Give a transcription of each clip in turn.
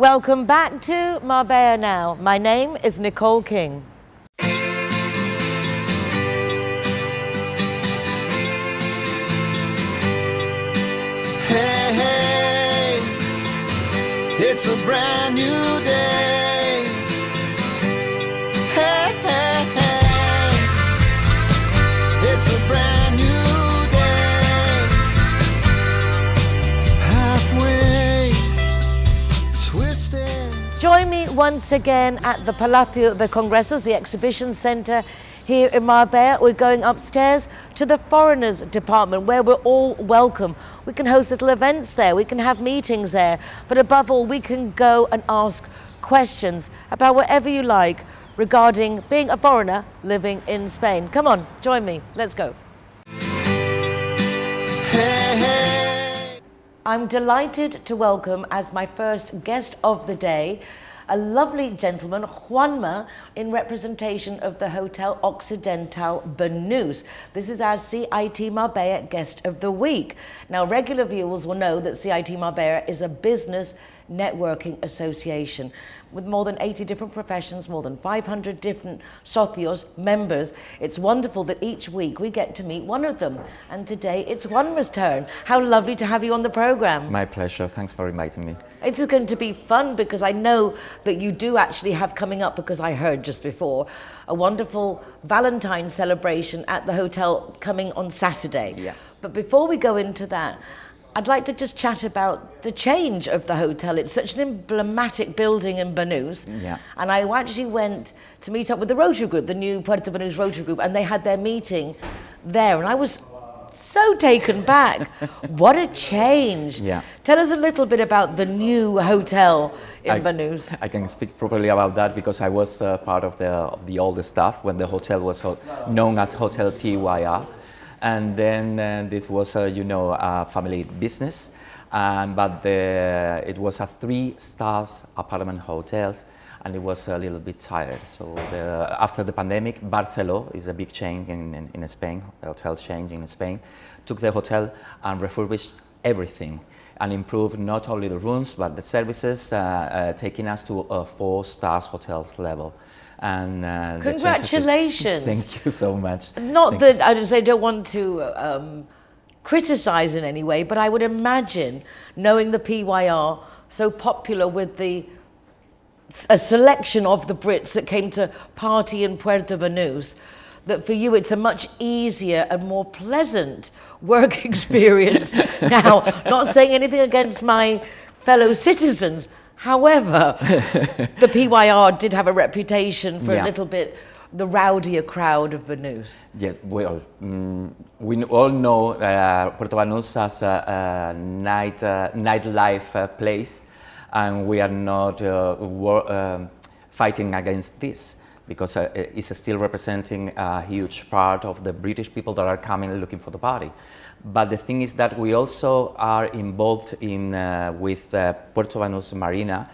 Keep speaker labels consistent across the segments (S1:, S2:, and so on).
S1: Welcome back to Marbella Now. My name is Nicole King.
S2: Hey, hey, it's a brand new day. Hey, hey, hey, it's a brand new day. Halfway twisted.
S1: Join me once again at the Palacio de Congresos, the exhibition center here in Marbella. We're going upstairs to the Foreigners Department where we're all welcome. We can host little events there, we can have meetings there, but above all, we can go and ask questions about whatever you like regarding being a foreigner living in Spain. Come on, join me, let's go.
S2: Hey, hey.
S1: I'm delighted to welcome as my first guest of the day a lovely gentleman, Juanma, in representation of the Hotel Occidental Banús. This is our CIT Marbella Guest of the Week. Now, regular viewers will know that CIT Marbella is a business networking association with more than 80 different professions, more than 500 different socios, members. It's wonderful that each week we get to meet one of them. And today it's Juanma's turn. How lovely to have you on the program.
S3: My pleasure. Thanks for inviting me.
S1: It is going to be fun because I know that you do actually have coming up, because I heard just before, a wonderful Valentine's celebration at the hotel coming on Saturday.
S3: Yeah.
S1: But before we go into that, I'd like to just chat about the change of the hotel. It's such an emblematic building in Banús.
S3: Yeah.
S1: And I actually went to meet up with the Rotary Group, the new Puerto Banús Rotary Group, and they had their meeting there. And I was so taken back. What a change.
S3: Yeah.
S1: Tell us a little bit about the new hotel in Banús.
S3: I can speak properly about that because I was part of the old staff when the hotel was known as Hotel PYR. And then this was, a family business, but it was a 3-star apartment hotel, and it was a little bit tired. So after the pandemic, Barceló is a big chain in Spain, hotel chain in Spain, took the hotel and refurbished everything and improved not only the rooms but the services, taking us to a 4-star hotels level. And
S1: congratulations!
S3: Thank you so much.
S1: Not that I don't want to criticize in any way, but I would imagine, knowing the PYR so popular with a selection of the Brits that came to party in Puerto Banús, that for you it's a much easier and more pleasant work experience. Now, not saying anything against my fellow citizens. However, the PYR did have a reputation for a little bit the rowdier crowd of Banús.
S3: Yes, well, we all know Puerto Banús as a nightlife place, and we are not fighting against this because it's still representing a huge part of the British people that are coming looking for the party. But the thing is that we also are involved with Puerto Banús Marina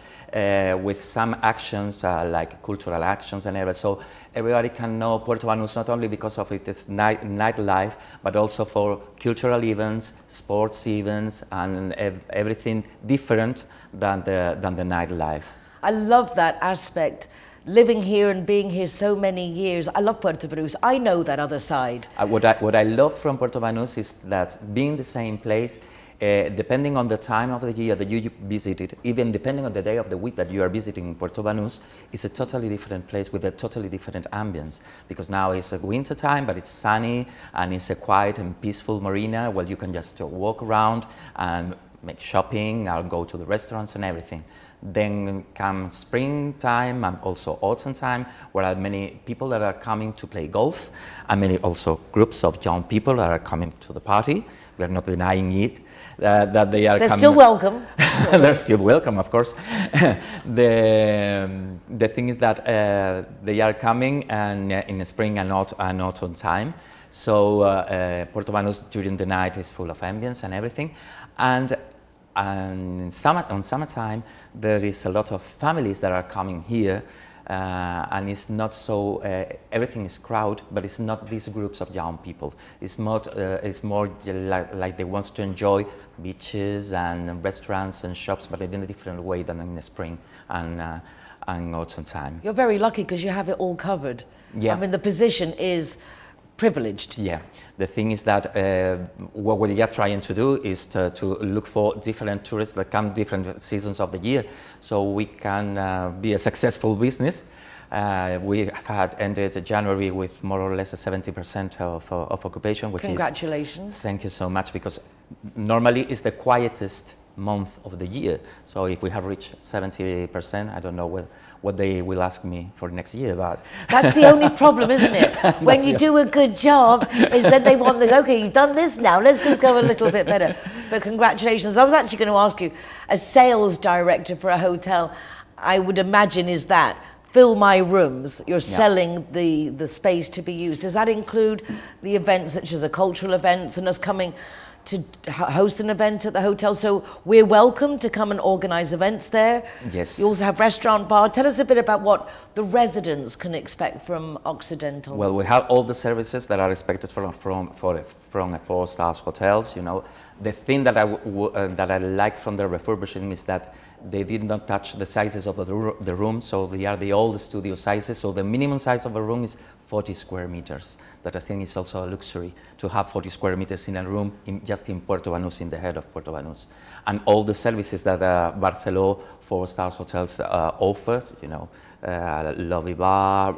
S3: with some actions like cultural actions and everything. So everybody can know Puerto Banús not only because of its nightlife, but also for cultural events, sports events, and everything different than the nightlife.
S1: I love that aspect. Living here and being here so many years, I love Puerto Banús. I know that other side.
S3: What I love from Puerto Banús is that being the same place, depending on the time of the year that you visit it, even depending on the day of the week that you are visiting Puerto Banús, it's a totally different place with a totally different ambience. Because now it's a winter time, but it's sunny and it's a quiet and peaceful marina where you can just walk around and make shopping or go to the restaurants and everything. Then comes springtime and also autumn time, where there are many people that are coming to play golf, and many also groups of young people that are coming to the party. We are not denying it, that they are
S1: They're
S3: coming.
S1: still welcome.
S3: They're still welcome, of course. The thing is that they are coming and in the spring and autumn time. So Puerto Banús during the night is full of ambience and everything. And on summertime, there is a lot of families that are coming here and it's not so, everything is crowded, but it's not these groups of young people. It's more like they want to enjoy beaches and restaurants and shops, but in a different way than in the spring and autumn time.
S1: You're very lucky because you have it all covered.
S3: Yeah.
S1: I mean, the position is privileged.
S3: Yeah, the thing is that what we are trying to do is to look for different tourists that come different seasons of the year, so we can be a successful business. We have had ended January with more or less a 70% of occupation, which
S1: Congratulations.
S3: Thank you so much, because normally it's the quietest month of the year. So if we have reached 70%, I don't know what they will ask me for next year, but
S1: That's the only problem, isn't it? When you do a good job, is that they want okay, you've done this now, let's just go a little bit better. But congratulations. I was actually going to ask you, as sales director for a hotel, I would imagine is that fill my rooms, you're selling the space to be used. Does that include the events such as a cultural events and us coming to host an event at the hotel? So we're welcome to come and organize events there.
S3: Yes.
S1: You also have restaurant, bar. Tell us a bit about what the residents can expect from Occidental.
S3: Well, we have all the services that are expected from a four-star hotels. You know, the thing that I like from the refurbishing is that they did not touch the sizes of the room, so they are the old studio sizes. So the minimum size of a room is 40 square meters. That I think is also a luxury to have 40 square meters in a room just in Puerto Banús, in the head of Puerto Banús. And all the services that Barceló four-star hotels offers, you know, lobby bar,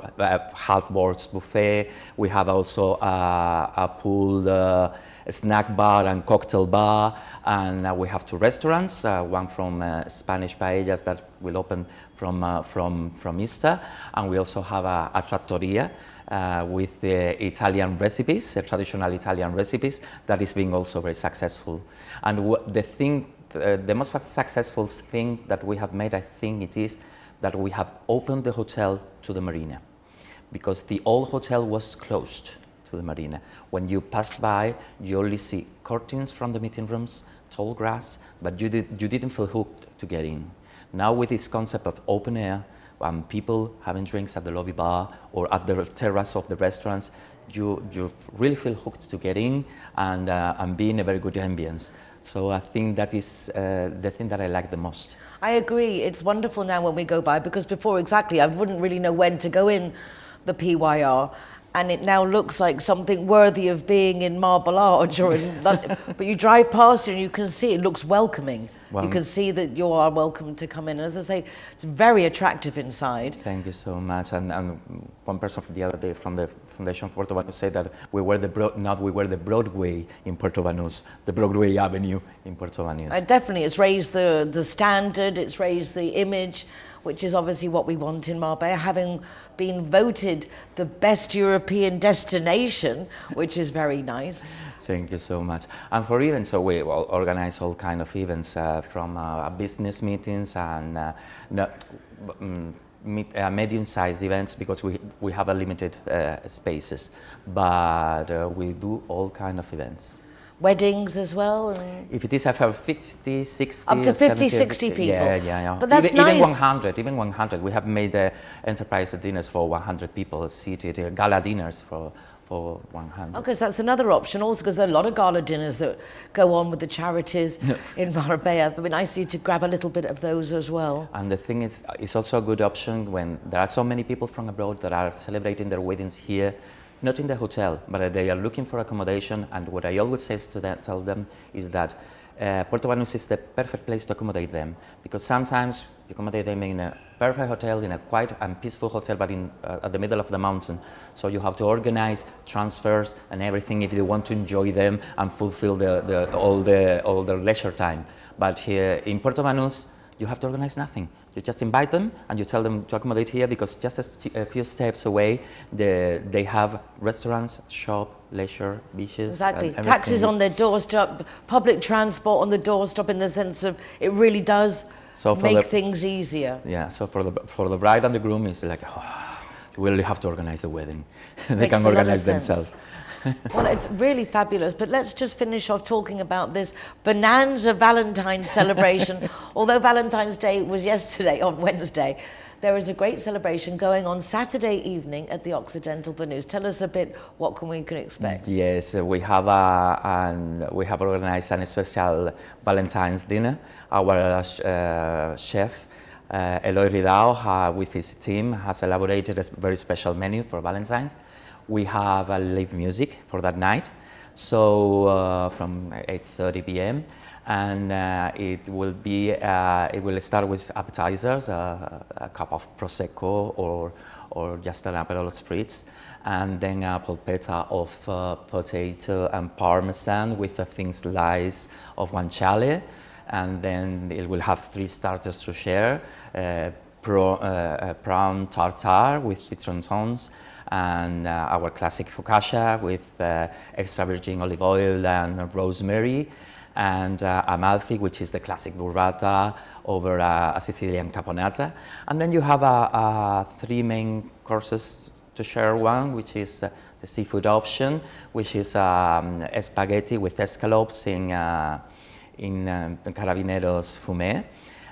S3: half-boards buffet. We have also a pool, snack bar and cocktail bar, and we have two restaurants, one from Spanish paellas that will open from Easter, and we also have a trattoria with Italian recipes, traditional Italian recipes, that is being also very successful. And the most successful thing that we have made, I think it is that we have opened the hotel to the marina, because the old hotel was closed to the marina. When you pass by, you only see curtains from the meeting rooms, tall grass, but you didn't feel hooked to get in. Now with this concept of open air, people having drinks at the lobby bar or at the terrace of the restaurants, you really feel hooked to get in and be in a very good ambience. So I think that is the thing that I like the most.
S1: I agree. It's wonderful now when we go by, because before, exactly, I wouldn't really know when to go in the PYR. And it now looks like something worthy of being in Marbella or in London. But you drive past it and you can see it looks welcoming.
S3: Well,
S1: you can see that you are welcome to come in. As I say, it's very attractive inside.
S3: Thank you so much. And one person from the other day from the Foundation Puerto Banús said that we were the Broadway in Puerto Banús, the Broadway Avenue in Puerto Banús.
S1: Definitely, it's raised the standard, it's raised the image, which is obviously what we want in Marbella, having been voted the best European destination, which is very nice.
S3: Thank you so much. And for events, so we organize all kind of events from business meetings and medium-sized events, because we have a limited spaces, but we do all kind of events.
S1: Weddings as well?
S3: If it is, I have 50, 60,
S1: up to 50,
S3: 70,
S1: 60 people.
S3: Yeah.
S1: But that's
S3: even
S1: nice.
S3: Even 100. We have made enterprise dinners for 100 people seated, gala dinners for 100.
S1: Okay, so that's another option also, because there are a lot of gala dinners that go on with the charities in Marbella. It would be nice for you to grab a little bit of those as well.
S3: And the thing is, it's also a good option when there are so many people from abroad that are celebrating their weddings here, not in the hotel, but they are looking for accommodation. And what I always tell them is that Puerto Banús is the perfect place to accommodate them, because sometimes you accommodate them in a perfect hotel, in a quiet and peaceful hotel, but at the middle of the mountain. So you have to organize transfers and everything if you want to enjoy them and fulfill all the leisure time. But here in Puerto Banús, you have to organize nothing. You just invite them and you tell them to accommodate here, because just a few steps away, they have restaurants, shop, leisure, beaches.
S1: Exactly. Taxis on their doorstep, public transport on the doorstep, in the sense of it really does make things easier.
S3: Yeah, so for the bride and the groom, it's like, we really have to organize the wedding. They can organize themselves.
S1: Well, it's really fabulous, but let's just finish off talking about this bonanza Valentine's celebration. Although Valentine's Day was yesterday, on Wednesday, there is a great celebration going on Saturday evening at the Occidental Bernus. Tell us a bit what we can expect.
S3: Yes, we have organized a special Valentine's dinner. Our chef, Eloy Ridao, with his team, has elaborated a very special menu for Valentine's. We have live music for that night, so from 8:30 p.m. And it will start with appetizers, a cup of prosecco or just an Aperol spritz, and then a polpetta of potato and parmesan with a thin slice of guanciale, and then it will have 3 starters to share: prawn tartare with citron tones, and our classic focaccia with extra virgin olive oil and rosemary, and Amalfi, which is the classic burrata over a Sicilian caponata. And then you have 3 main courses to share one, which is the seafood option, which is spaghetti with escalopes in Carabineros fumé,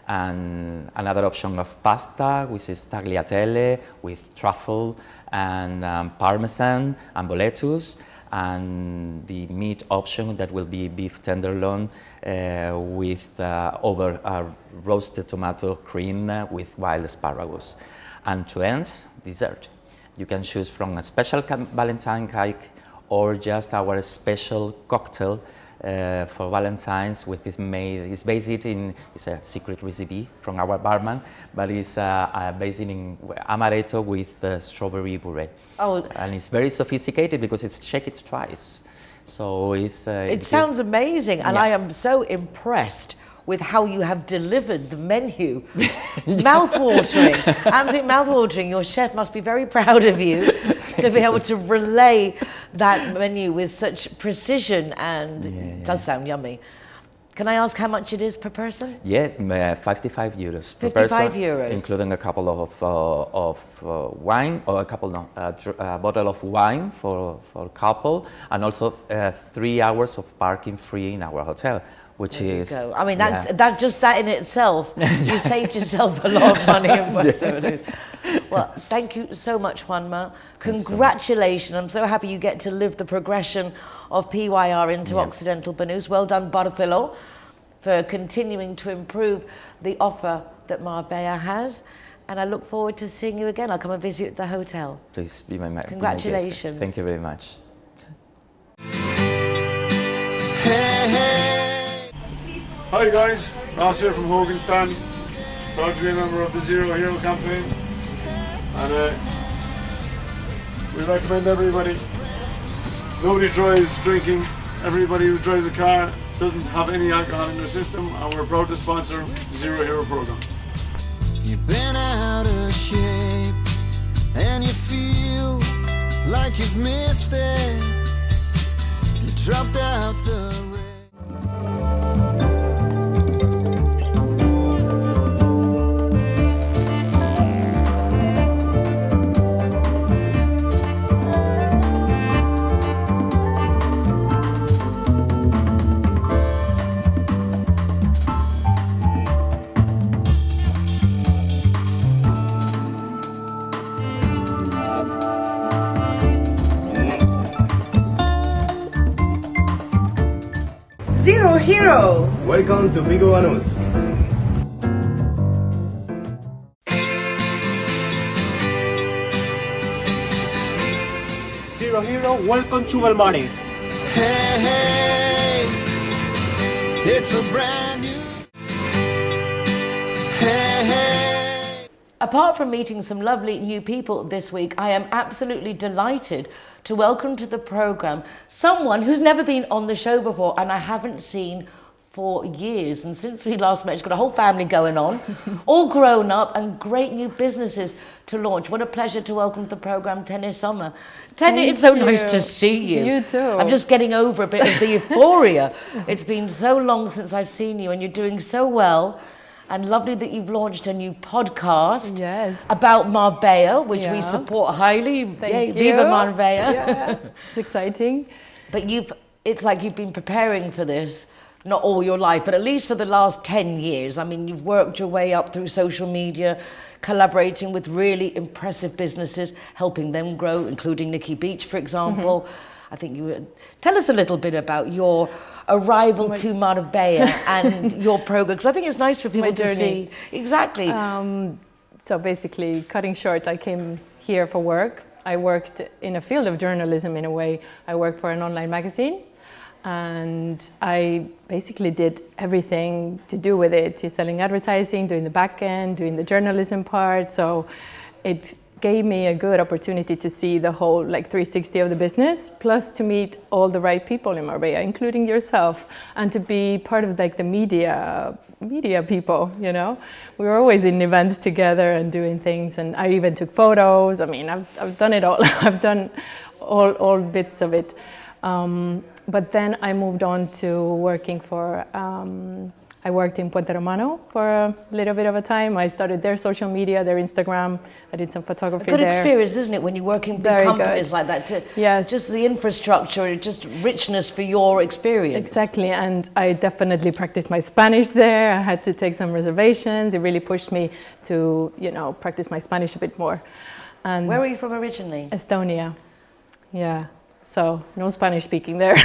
S3: and another option of pasta, which is tagliatelle with truffle and parmesan and boletus, and the meat option that will be beef tenderloin with over roasted tomato cream with wild asparagus. And to end, dessert. You can choose from a special Valentine cake or just our special cocktail for Valentine's, which is it's a secret recipe from our barman, but it's based in amaretto with strawberry puree.
S1: Oh,
S3: and it's very sophisticated because it's shake it twice. So
S1: it sounds amazing, and I am so impressed with how you have delivered the menu. Mouth-watering, absolutely mouth-watering. Your chef must be very proud of you to be able to relay that menu with such precision, and it does sound yummy. Can I ask how much it is per person?
S3: Yeah, 55 euros per
S1: 55
S3: person,
S1: euros.
S3: including a couple of wine, or a bottle of wine for couple, and also 3 hours of parking free in our hotel. Which is,
S1: I mean, that in itself, you saved yourself a lot of money in Puerto. Well, thank you so much, Juanma. Congratulations. I'm so happy you get to live the progression of PYR into Occidental Bernus. Well done, Bartolo, for continuing to improve the offer that Marbella has. And I look forward to seeing you again. I'll come and visit you at the hotel.
S3: Please be my guest.
S1: Congratulations.
S3: Thank you very much.
S2: Hey, hey.
S4: Hi guys, Ross here from Hogan Stand. Proud to be a member of the Zero Hero campaign, and we recommend everybody. Nobody drives drinking. Everybody who drives a car doesn't have any alcohol in their system, and we're proud to sponsor the Zero Hero program.
S2: You've been out of shape and you feel like you've missed it. You dropped out the race.
S5: Zero Hero!
S6: Welcome to Vigo Banús.
S5: Zero Hero, welcome to Belmari.
S2: Hey, hey, it's a brand new. Hey, hey.
S1: Apart from meeting some lovely new people this week, I am absolutely delighted to welcome to the programme someone who's never been on the show before and I haven't seen for years. And since we last met, she's got a whole family going on, all grown up, and great new businesses to launch. What a pleasure to welcome to the programme Tenny Sommer. Tenny, it's so nice to see you.
S7: You too.
S1: I'm just getting over a bit of the euphoria. It's been so long since I've seen you, and you're doing so well. And lovely that you've launched a new podcast about Marbella, which we support highly.
S7: Thank you.
S1: Viva Marbella.
S7: Yeah, it's exciting.
S1: But it's like you've been preparing for this not all your life, but at least for the last 10 years. I mean, you've worked your way up through social media, collaborating with really impressive businesses, helping them grow, including Nikki Beach, for example. I think tell us a little bit about your arrival to Marbella and your program, because I think it's nice for people to see. Exactly.
S6: So basically, cutting short, I came here for work. I worked in a field of journalism in a way. I worked for an online magazine, and I basically did everything to do with it, selling advertising, doing the back end, doing the journalism part. So it gave me a good opportunity to see the whole 360 of the business, plus to meet all the right people in Marbella, including yourself, and to be part of the media people, you know. We were always in events together and doing things, and I even took photos. I mean, I've done it all. I've done all bits of it. But then I moved on to working for, I worked in Puente for a little bit of a time. I started their social media, their Instagram. I did some photography there.
S1: Good experience, isn't it, when you work in big companies like that?
S6: Yes.
S1: Just the infrastructure, just richness for your experience.
S6: Exactly, and I definitely practiced my Spanish there. I had to take some reservations. It really pushed me to, practice my Spanish a bit more. And
S1: where are you from originally?
S6: Estonia. Yeah, so no Spanish speaking there.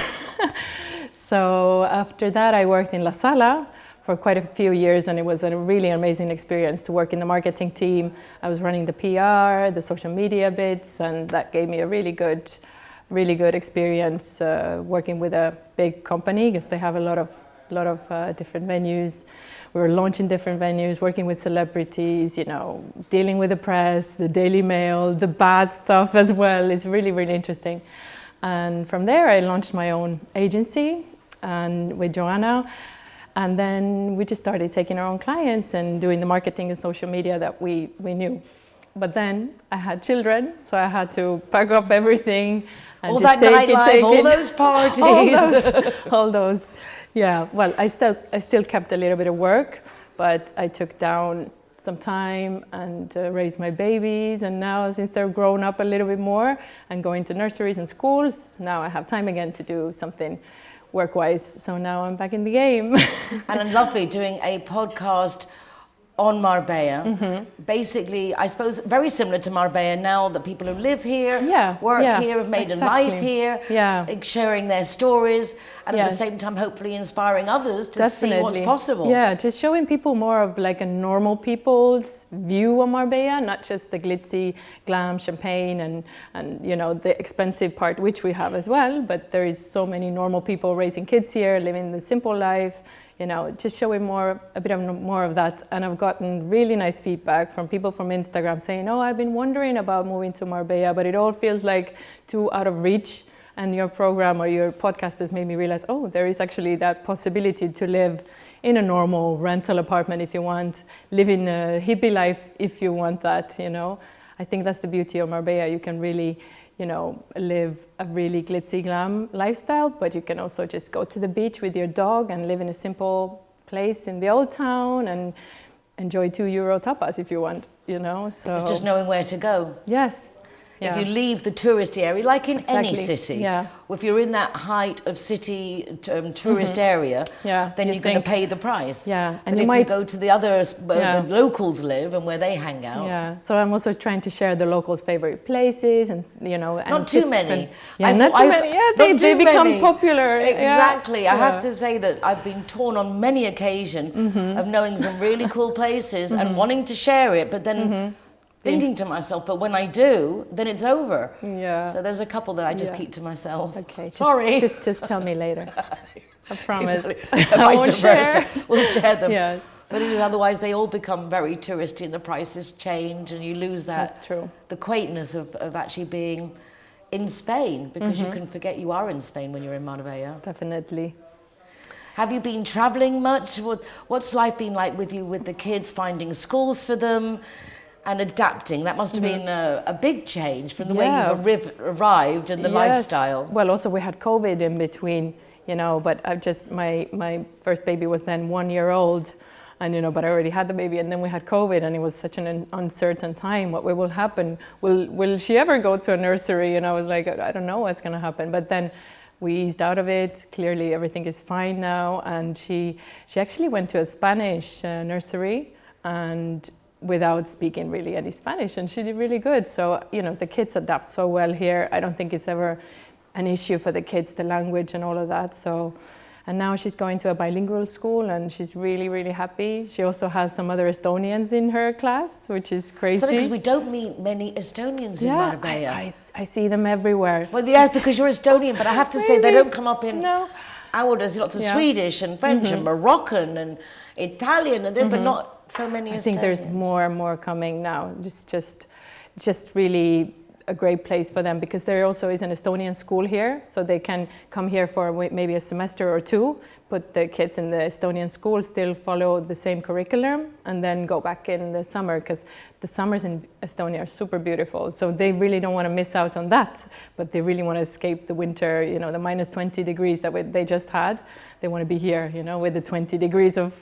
S6: So after that, I worked in La Sala for quite a few years, and it was a really amazing experience to work in the marketing team. I was running the PR, the social media bits, and that gave me a really good experience working with a big company, because they have a lot of different venues. We were launching different venues, working with celebrities, dealing with the press, the Daily Mail, the bad stuff as well. It's really, really interesting. And from there, I launched my own agency, and with Joanna. And then we just started taking our own clients and doing the marketing and social media that we knew. But then I had children, so I had to pack up everything and
S1: all
S6: just
S1: that
S6: take it,
S1: all those parties.
S6: all those. Yeah, well, I still kept a little bit of work, but I took down some time and raised my babies. And now, since they're grown up a little bit more and going to nurseries and schools, now I have time again to do something work-wise. So now I'm back in the game.
S1: And lovely doing a podcast on Marbella. Basically, I suppose very similar to Marbella now, that people who live here, work here, have made a life here, sharing their stories, and at the same time hopefully inspiring others to see what's possible.
S6: Yeah, just showing people more of a normal people's view of Marbella, not just the glitzy, glam, champagne and the expensive part, which we have as well, but there is so many normal people raising kids here, living the simple life. Just showing a bit more of that. And I've gotten really nice feedback from people from Instagram saying, oh, I've been wondering about moving to Marbella, but it all feels like too out of reach. And your program or your podcast has made me realize, oh, there is actually that possibility to live in a normal rental apartment if you want, live in a hippie life if you want that, I think that's the beauty of Marbella. You can really, live a really glitzy glam lifestyle, but you can also just go to the beach with your dog and live in a simple place in the old town and enjoy €2 tapas if you want, so.
S1: It's just knowing where to go.
S6: Yes.
S1: If you leave the tourist area, like in any city, if you're in that height of city tourist area, then you're going to pay the price.
S6: Yeah,
S1: and if you go to the others where the locals live and where they hang out.
S6: Yeah, so I'm also trying to share the locals' favorite places and and
S1: not too many.
S6: Not too many. Yeah, they become popular.
S1: Exactly. I have to say that I've been torn on many occasions of knowing some really cool places and wanting to share it, but then. Thinking to myself, but when I do, then it's over.
S6: Yeah.
S1: So there's a couple that I just keep to myself.
S6: Okay.
S1: Sorry.
S6: Just tell me later. I promise.
S1: Exactly. Vice versa. We'll share them.
S6: Yes.
S1: But otherwise, they all become very touristy, and the prices change, and you lose that.
S6: That's true.
S1: The quaintness of actually being in Spain, because you can forget you are in Spain when you're in Marbella.
S6: Definitely.
S1: Have you been traveling much? What's life been like with you, with the kids, finding schools for them? And adapting, that must have been a big change from the way you've arrived and the lifestyle.
S6: Well, also we had COVID in between, but I've just, my first baby was then 1 year old, and but I already had the baby, and then we had COVID, and it was such an uncertain time. What will happen? Will she ever go to a nursery? And I was like, I don't know what's going to happen. But then we eased out of it. Clearly everything is fine now, and she actually went to a Spanish nursery and without speaking really any Spanish, and she did really good. So, you know, the kids adapt so well here. I don't think it's ever an issue for the kids, the language and all of that. So, and now she's going to a bilingual school and she's really, really happy. She also has some other Estonians in her class, which is crazy.
S1: Because we don't meet many Estonians in Marbella.
S6: I see them everywhere.
S1: Well, yes, because you're Estonian, but I have to say they don't come up in...
S6: No.
S1: There's lots of Swedish and French and Moroccan and Italian, and but not so many Estonians.
S6: I think there's more and more coming now. Just really a great place for them, because there also is an Estonian school here, so they can come here for maybe a semester or two, put the kids in the Estonian school, still follow the same curriculum, and then go back in the summer, because the summers in Estonia are super beautiful. So they really don't want to miss out on that, but they really want to escape the winter, you know, the minus 20 degrees that they just had. They want to be here, you know, with the 20 degrees of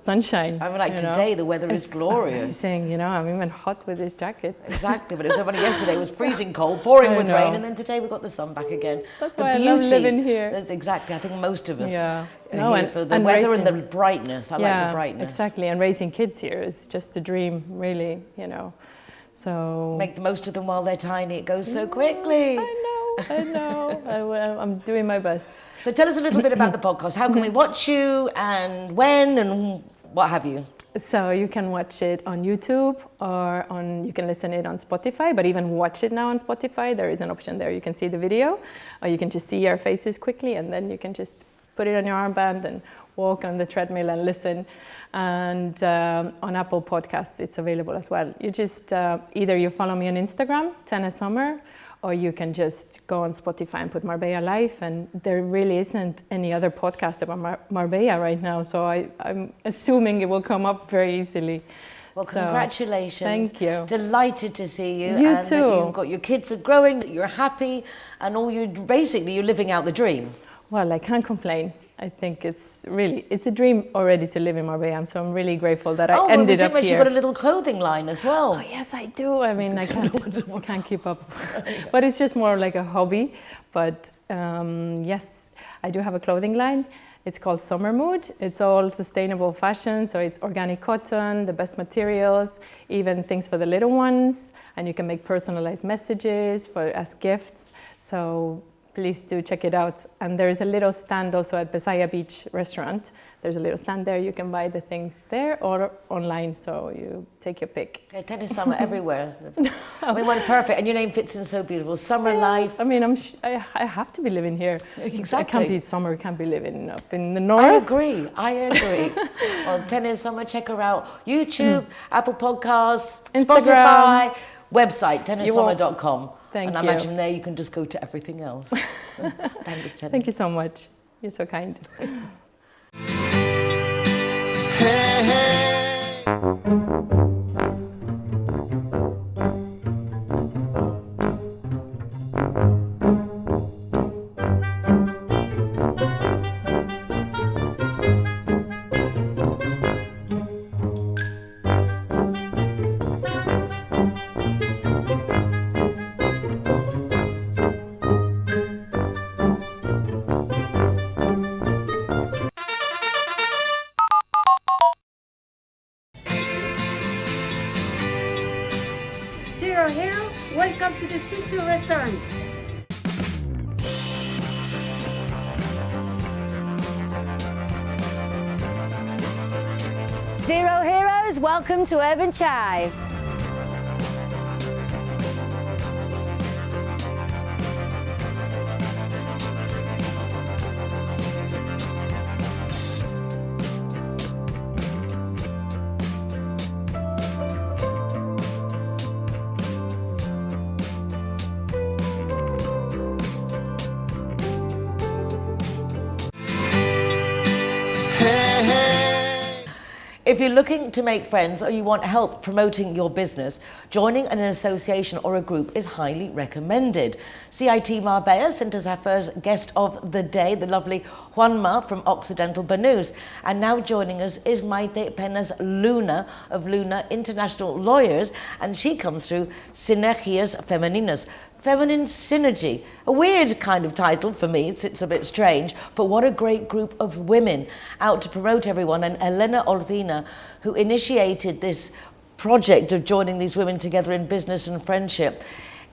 S6: sunshine.
S1: I mean, like today, the weather is glorious.
S6: Amazing, you know, I'm even hot with this jacket.
S1: Exactly, but it was only yesterday, it was freezing cold, pouring with rain, and then today we got the sun back again.
S6: That's why I love living here.
S1: Exactly, I think most of us
S6: are
S1: here for the weather and the brightness. I like the brightness.
S6: Exactly, and raising kids here is just a dream, really, you know. So
S1: make the most of them while they're tiny. It goes so quickly.
S6: I know. I'm doing my best.
S1: So tell us a little bit about the podcast. How can we watch you, and when, and what have you?
S6: So you can watch it on YouTube, or you can listen it on Spotify, but even watch it now on Spotify. There is an option there. You can see the video, or you can just see our faces quickly, and then you can just put it on your armband and walk on the treadmill and listen. And on Apple Podcasts, it's available as well. You just, either you follow me on Instagram, Tennis Summer, or you can just go on Spotify and put Marbella Life, and there really isn't any other podcast about Marbella right now, so I'm assuming it will come up very easily.
S1: Well, congratulations.
S6: Thank you.
S1: Delighted to see you.
S6: You
S1: and
S6: too.
S1: That you've got your kids are growing, that you're happy, and you're living out the dream.
S6: Well, I can't complain. I think it's a dream already to live in Marbella, so I'm really grateful that I ended up here.
S1: You've got a little clothing line as well.
S6: Oh, yes, I do. I mean, I can't keep up. But it's just more like a hobby. But yes, I do have a clothing line. It's called Summer Mood. It's all sustainable fashion, so it's organic cotton, the best materials, even things for the little ones, and you can make personalized messages as gifts. So please do check it out. And there's a little stand also at Besaya Beach restaurant. There's a little stand there. You can buy the things there or online, so you take your pick.
S1: Okay, Tennis Summer everywhere. I mean, what perfect. And your name fits in so beautiful. Summer life.
S6: I mean, I have to be living here.
S1: Exactly.
S6: I can't be summer, can't be living up in the north.
S1: I agree. Well, Tennis Summer, check her out. YouTube, Apple Podcasts,
S6: Instagram.
S1: Spotify, website, tennissummer.com.
S6: Thank you.
S1: And I imagine there you can just go to everything else. Thanks, Tennis.
S6: Thank you so much. You're so kind.
S2: Hey, hey.
S5: Zero Hero, welcome to the Sister Restaurant.
S7: Zero Heroes, welcome to Urban Chai.
S1: If you're looking to make friends or you want help promoting your business, joining an association or a group is highly recommended. CIT Marbella sent us our first guest of the day, the lovely Juanma from Occidental Banús. And now joining us is Maite Penas Luna of Luna International Lawyers, and she comes through Sinergias Femeninas. Feminine Synergy. A weird kind of title for me, it's a bit strange, but what a great group of women out to promote everyone. And Elena Ordina, who initiated this project of joining these women together in business and friendship,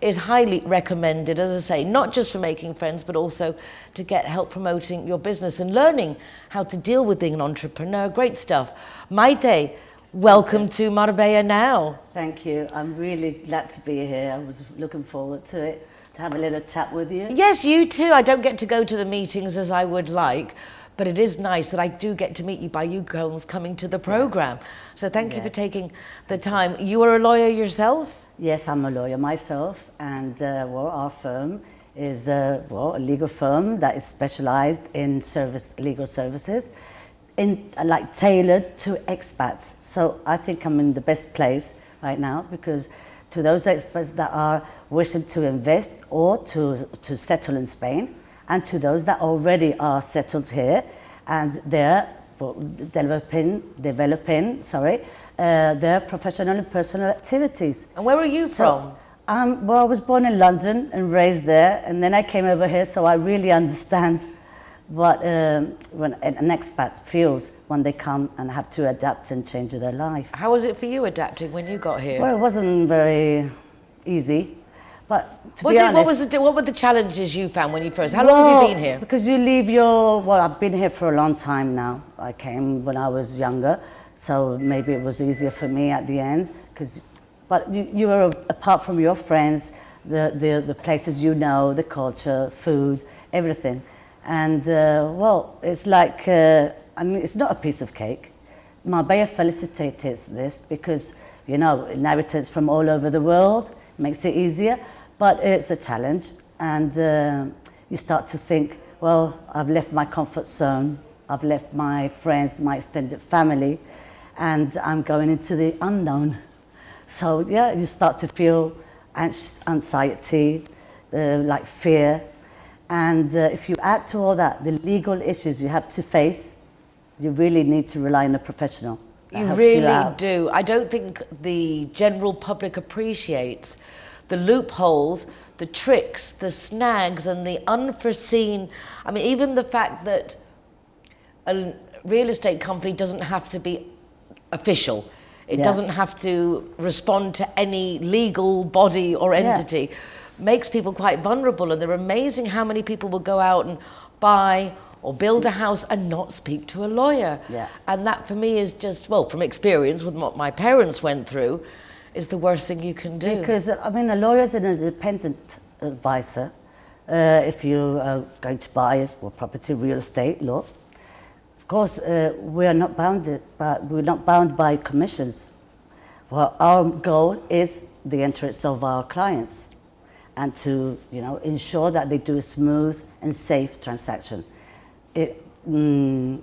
S1: is highly recommended, as I say, not just for making friends, but also to get help promoting your business and learning how to deal with being an entrepreneur. Great stuff. Maite, welcome to Marbella Now.
S8: Thank you. I'm really glad to be here. I was looking forward to it, to have a little chat with you.
S1: Yes, you too. I don't get to go to the meetings as I would like, but it is nice that I do get to meet you by you girls coming to the program. So thank you for taking the time. You are a lawyer yourself?
S8: Yes, I'm a lawyer myself, and our firm is a legal firm that is specialized in legal services, tailored to expats. So I think I'm in the best place right now, because to those expats that are wishing to invest or to settle in Spain, and to those that already are settled here and they're developing their professional and personal activities.
S1: And where are you from?
S8: Well, I was born in London and raised there, and then I came over here, so I really understand what when an expat feels when they come and have to adapt and change their life.
S1: How was it for you adapting when you got here?
S8: Well, it wasn't very easy, but to be honest...
S1: What were the challenges you found when you first... How long have you been here?
S8: Because you leave I've been here for a long time now. I came when I was younger, so maybe it was easier for me at the end, but you were apart from your friends, the places you know, the culture, food, everything. And it's like, it's not a piece of cake. Marbella felicitates this because, inhabitants from all over the world, makes it easier, but it's a challenge. And you start to think, well, I've left my comfort zone, I've left my friends, my extended family, and I'm going into the unknown. So yeah, you start to feel anxiety, like fear. And if you add to all that the legal issues you have to face, you really need to rely on a professional.
S1: You really do. I don't think the general public appreciates the loopholes, the tricks, the snags, and the unforeseen. I mean, even the fact that a real estate company doesn't have to be official. It doesn't have to respond to any legal body or entity. Makes people quite vulnerable, and they're amazing how many people will go out and buy or build a house and not speak to a lawyer. And that for me is just, well, from experience with what my parents went through, is the worst thing you can do.
S8: Because, I mean, a lawyer is an independent advisor. If you are going to buy property, real estate law, of course, we're not bound by commissions. Well, our goal is the interests of our clients, and to ensure that they do a smooth and safe transaction. It means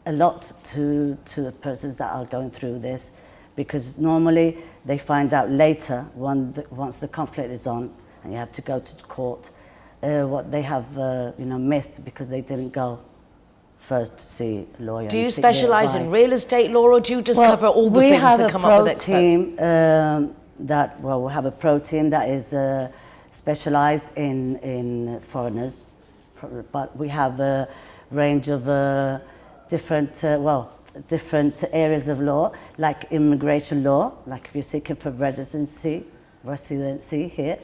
S8: a lot to the persons that are going through this, because normally they find out later once the conflict is on and you have to go to court what they have missed because they didn't go first to see a lawyer.
S1: Do you specialise in real estate law, or do you just cover all the things that come up with experts?
S8: We have a pro team that is specialised in foreigners, but we have a range of different areas of law, like immigration law, like if you're seeking for residency here,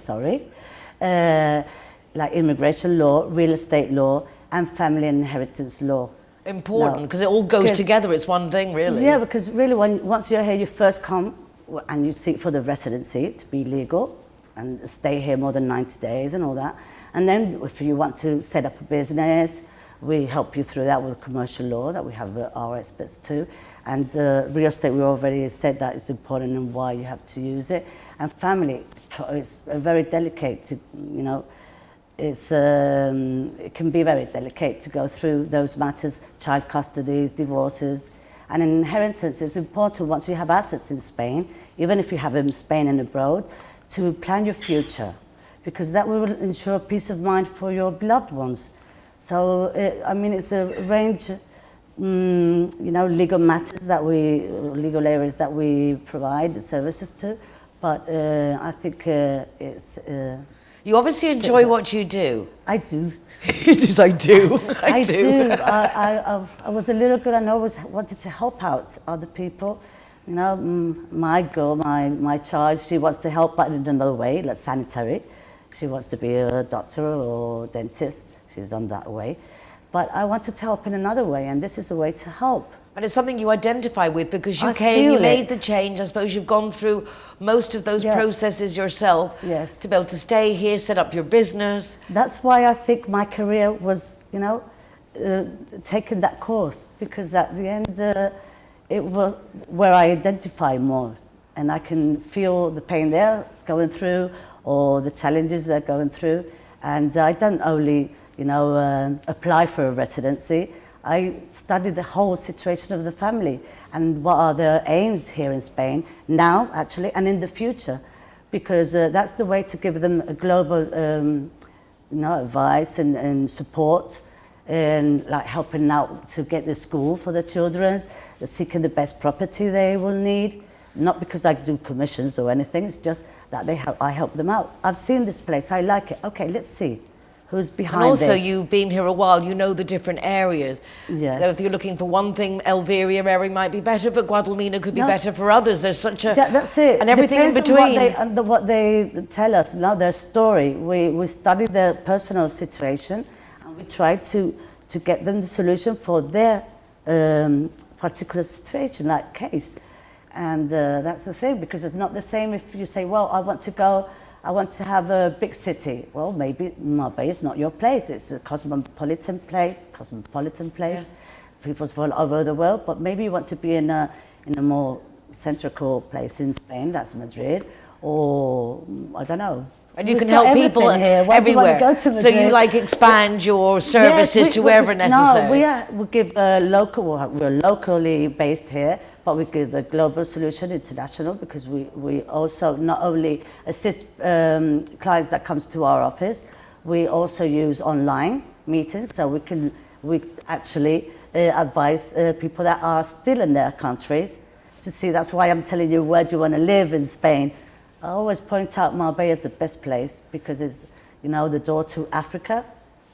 S8: like immigration law, real estate law, and family and inheritance law.
S1: Important, because it all goes together, it's one thing, really.
S8: Yeah, because really once you're here, you first come and you seek for the residency to be legal and stay here more than 90 days and all that. And then if you want to set up a business, we help you through that with commercial law, that we have our experts too. And real estate, we already said that it's important and why you have to use it. And family, it's very delicate to, it can be very delicate to go through those matters, child custodies, divorces. And in inheritance, it's important once you have assets in Spain, even if you have them in Spain and abroad, to plan your future, because that will ensure peace of mind for your beloved ones. So, it's a range, legal matters legal areas that we provide services to, But I think it's...
S1: You obviously enjoy what you do.
S8: I do.
S1: Yes, I do.
S8: I do. I was a little girl and I always wanted to help out other people. You know, my girl, my child, she wants to help but in another way, like sanitary. She wants to be a doctor or dentist. She's on that way. But I wanted to help in another way, and this is a way to help.
S1: And it's something you identify with because you
S8: I
S1: came, you
S8: feel
S1: made
S8: it.
S1: the change. I suppose you've gone through most of those
S8: Yeah.
S1: processes yourself
S8: Yes.
S1: to be able to stay here, set up your business.
S8: That's why I think my career was, you know, taking that course, because at the end it was where I identify more, and I can feel the pain they're going through or the challenges they're going through. And I don't only, you know, apply for a residency. I study the whole situation of the family and what are their aims here in Spain now, actually, and in the future, because that's the way to give them a global, you know, advice and support, and like helping out to get the school for the children, seeking the best property they will need. Not because I do commissions or anything, it's just that I help them out. I've seen this place, I like it. Okay, let's see who's behind
S1: And also
S8: this.
S1: you've been here a while, you know the different areas.
S8: Yes.
S1: So if you're looking for one thing, Elveria area might be better, but Guadalmina could be
S8: No.
S1: better for others. There's such a...
S8: Yeah, that's it.
S1: And everything in
S8: Depends
S1: between.
S8: On what they tell us, you know, their story. We study their personal situation and we try to get them the solution for their particular situation, like case. And that's the thing, because it's not the same if you say, well, I want to have a big city. Well, maybe Marbella is not your place. It's a cosmopolitan place. Yeah. People from all over the world, but maybe you want to be in a more central place in Spain, that's Madrid, or I don't know.
S1: And you
S8: We've
S1: can
S8: got
S1: help people
S8: everything here. Why do you want
S1: everywhere.
S8: to go to
S1: So you
S8: Madrid?
S1: like expand your services to wherever necessary.
S8: No, we give we're locally based here, but we give the global solution international, because we also not only assist clients that comes to our office, we also use online meetings, so we actually advise people that are still in their countries to see. That's why I'm telling you, where do you want to live in Spain? I always point out Marbella is the best place because it's, you know, the door to Africa,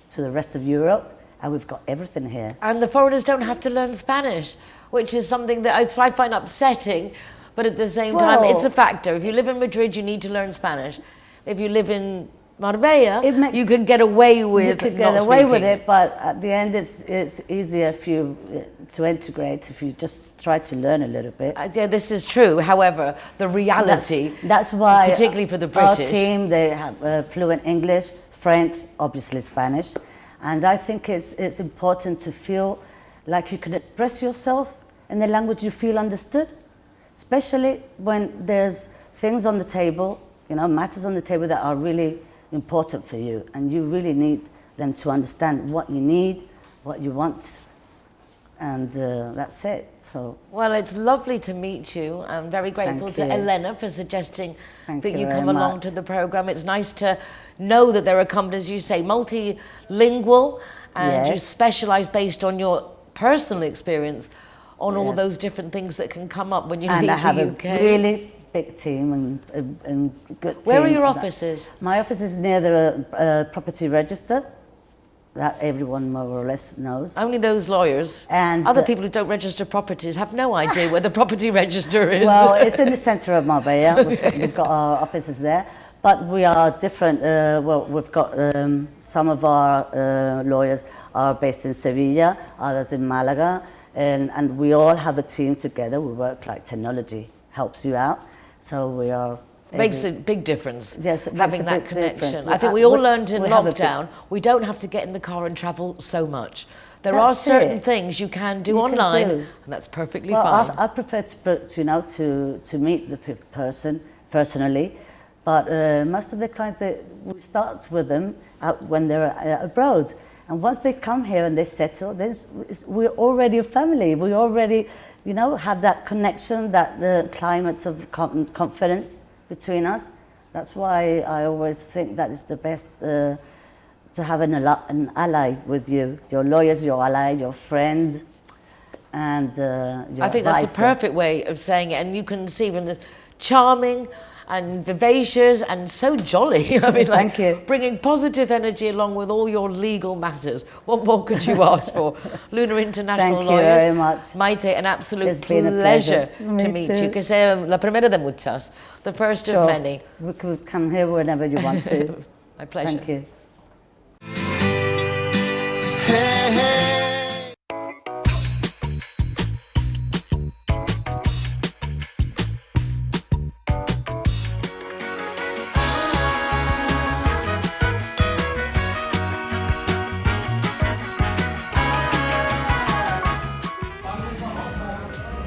S8: to the rest of Europe, and we've got everything here.
S1: And the foreigners don't have to learn Spanish, which is something that I find upsetting, but at the same time, it's a factor. If you live in Madrid, you need to learn Spanish. If you live in Marbella, you can get away with
S8: You could get away with it, but at the end, it's easier if you to integrate if you just try to learn a little bit.
S1: Yeah, this is true. However, the reality,
S8: that's why,
S1: particularly for the
S8: our
S1: British,
S8: team, they have fluent English, French, obviously Spanish, and I think it's important to feel like you can express yourself in the language you feel understood, especially when there's things on the table, you know, matters on the table that are really important for you, and you really need them to understand what you need, what you want, and that's it. So,
S1: well, it's lovely to meet you. I'm very grateful to Elena for suggesting that you come along to the program. It's nice to know that there are companies, you say, multilingual, and you specialize based on your personal experience on all those different things that can come up when you leave the UK.
S8: And I have a really big team and good team.
S1: Where are your offices?
S8: My office is near the property register that everyone more or less knows.
S1: Only those lawyers.
S8: And
S1: other people who don't register properties have no idea where the property register is.
S8: Well, it's in the centre of Marbella. We've got our offices there, but we are different. Well, we've got some of our lawyers are based in Sevilla, others in Malaga, and we all have a team together. We work like technology helps you out. So we are...
S1: Makes a big difference,
S8: yes,
S1: having that connection. I think we all learned in lockdown, we don't have to get in the car and travel so much. There are certain things you can do online, and that's perfectly fine.
S8: I prefer to meet the person personally, but most of the clients, we start with them when they're abroad. And once they come here and they settle, then we're already a family. We already, have that connection, that climate of confidence between us. That's why I always think that is the best to have an ally with you. Your lawyer's your ally, your friend, and your
S1: I think
S8: advisor.
S1: that's a perfect way of saying it. And you can see from this charming and vivacious and so jolly. I mean,
S8: Thank you.
S1: bringing positive energy along with all your legal matters. What more could you ask for? Lunar International
S8: Thank you
S1: Lawyers.
S8: very much.
S1: Maite, an absolute
S8: It's been a
S1: pleasure
S8: pleasure.
S1: to
S8: Me
S1: meet
S8: too.
S1: you. Que sea la primera de muchas, the first of many.
S8: We could come here whenever you want to.
S1: My pleasure.
S8: Thank you.
S2: Hey, hey.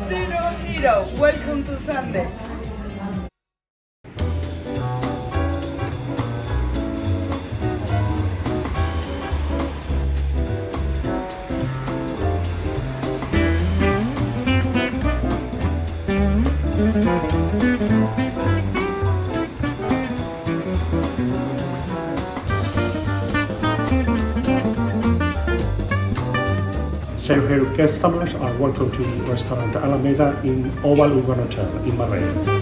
S9: Zero Hero, welcome to Sunday.
S10: Zero Hero customers are welcome to Restaurant Alameda in Oval Urban Hotel in Marbella.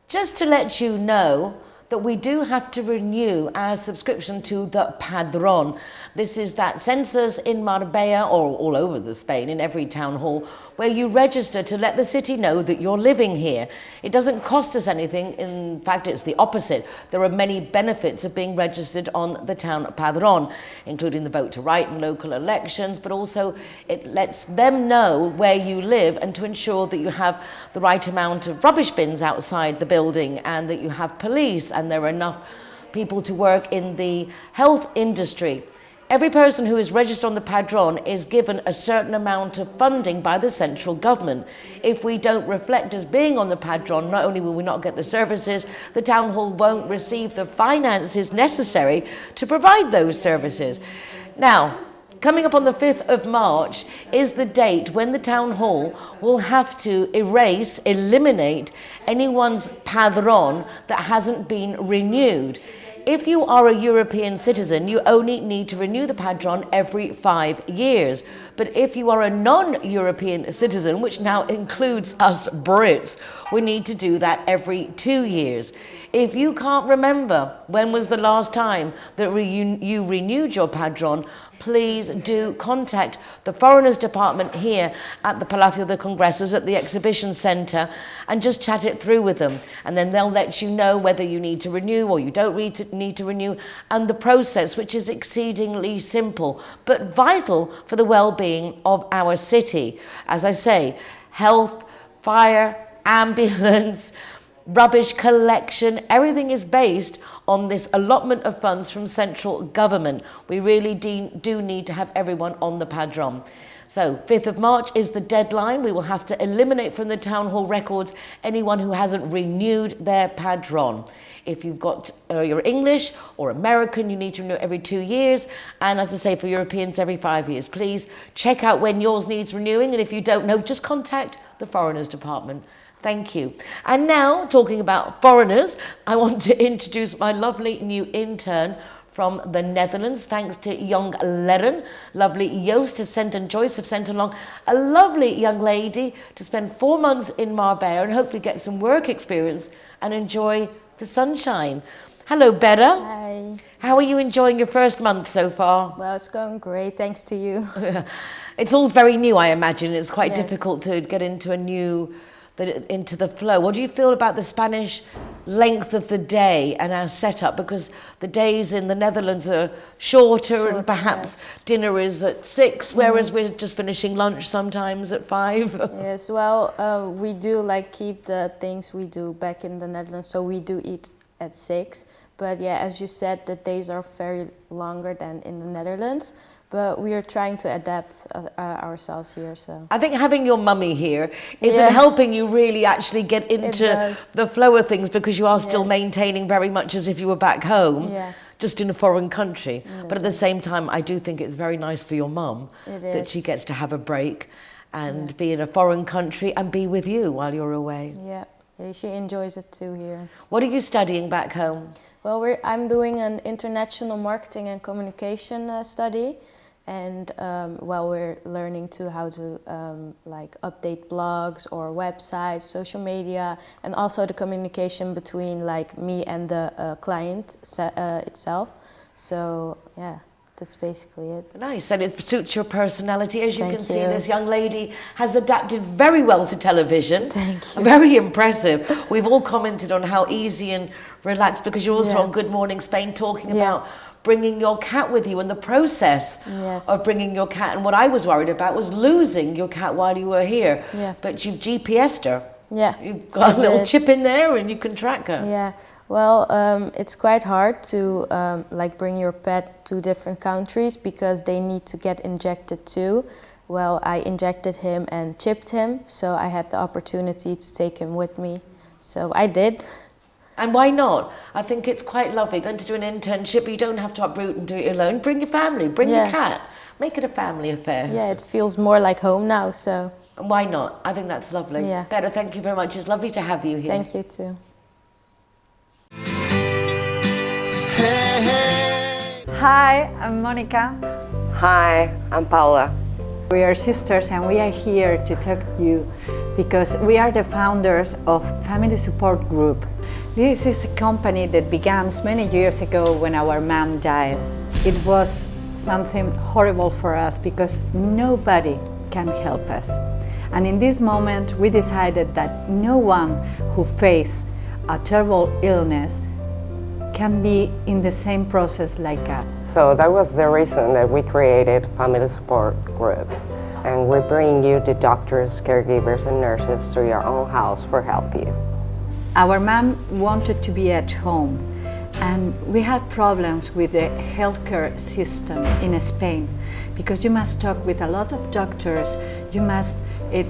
S1: Just to let you know that we do have to renew our subscription to the Padrón. This is that census in Marbella or all over the Spain, in every town hall, where you register to let the city know that you're living here. It doesn't cost us anything. In fact, it's the opposite. There are many benefits of being registered on the town Padrón, including the vote to right in local elections, but also it lets them know where you live and to ensure that you have the right amount of rubbish bins outside the building and that you have police and there are enough people to work in the health industry. Every person who is registered on the Padrón is given a certain amount of funding by the central government. If we don't reflect as being on the Padrón, not only will we not get the services, the town hall won't receive the finances necessary to provide those services. Now, coming up on the 5th of March is the date when the town hall will have to eliminate anyone's Padrón that hasn't been renewed. If you are a European citizen, you only need to renew the Padrón every 5 years. But if you are a non-European citizen, which now includes us Brits, we need to do that every 2 years. If you can't remember when was the last time that you renewed your Padrón, please do contact the Foreigners Department here at the Palacio de Congresos at the Exhibition Centre and just chat it through with them. And then they'll let you know whether you need to renew or you don't need to renew, and the process, which is exceedingly simple but vital for the well-being of our city. As I say, health, fire, ambulance, rubbish collection, everything is based on this allotment of funds from central government. We really do need to have everyone on the Padrón. So 5th of March is the deadline. We will have to eliminate from the town hall records anyone who hasn't renewed their Padrón. If you've got you're English or American, you need to renew every 2 years. And as I say, for Europeans, every 5 years. Please check out when yours needs renewing. And if you don't know, just contact the Foreigners Department. Thank you. And now, talking about foreigners, I want to introduce my lovely new intern from the Netherlands. Thanks to young Leren, lovely Joost has sent and Joyce have sent along a lovely young lady to spend 4 months in Marbella and hopefully get some work experience and enjoy the sunshine. Hello, Bera.
S11: Hi.
S1: How are you enjoying your first month so far?
S11: Well, it's going great, thanks to you.
S1: It's all very new, I imagine. It's quite
S11: Yes.
S1: difficult to get into into the flow. What do you feel about the Spanish length of the day and our setup? Because the days in the Netherlands are shorter and perhaps
S11: yes.
S1: dinner is at 6, whereas we're just finishing lunch sometimes at 5.
S11: Yes, well, we do keep the things we do back in the Netherlands, so we do eat at 6. But yeah, as you said, the days are very longer than in the Netherlands. But we are trying to adapt ourselves here, so.
S1: I think having your mummy here isn't helping you really actually get into the flow of things because you are still maintaining very much as if you were back home.
S11: Yeah.
S1: just in a foreign country. But at the same time, I do think it's very nice for your mum that she gets to have a break and be in a foreign country and be with you while you're away.
S11: Yeah, she enjoys it too here.
S1: What are you studying back home?
S11: Well, I'm doing an international marketing and communication study, and we're learning how to like update blogs or websites, social media, and also the communication between like me and the client itself. So yeah, that's basically it.
S1: Nice, and it suits your personality. As you can see, this young lady has adapted very well to television.
S11: Thank you.
S1: Very impressive. We've all commented on how easy and relaxed, because you're also on Good Morning Spain talking about bringing your cat with you and the process of bringing your cat. And what I was worried about was losing your cat while you were here.
S11: Yeah.
S1: But you've GPS'd her.
S11: Yeah.
S1: You've got a little chip in there and you can track her.
S11: Yeah. Well, it's quite hard to like bring your pet to different countries because they need to get injected too. Well, I injected him and chipped him, so I had the opportunity to take him with me. So I did.
S1: And why not? I think it's quite lovely going to do an internship. You don't have to uproot and do it alone. Bring your family, bring your cat. Make it a family affair.
S11: Yeah, it feels more like home now, so.
S1: And why not? I think that's lovely.
S11: Yeah.
S1: Betta, thank you very much. It's lovely to have you here.
S11: Thank you too.
S12: Hi, I'm Monica.
S13: Hi, I'm Paula.
S12: We are sisters and we are here to talk to you because we are the founders of Family Support Group. This is a company that began many years ago when our mom died. It was something horrible for us because nobody can help us. And in this moment we decided that no one who faces a terrible illness can be in the same process like us.
S13: So that was the reason that we created Family Support Group. And we bring you the doctors, caregivers, and nurses to your own house for help you.
S12: Our mom wanted to be at home, and we had problems with the healthcare system in Spain because you must talk with a lot of doctors, you must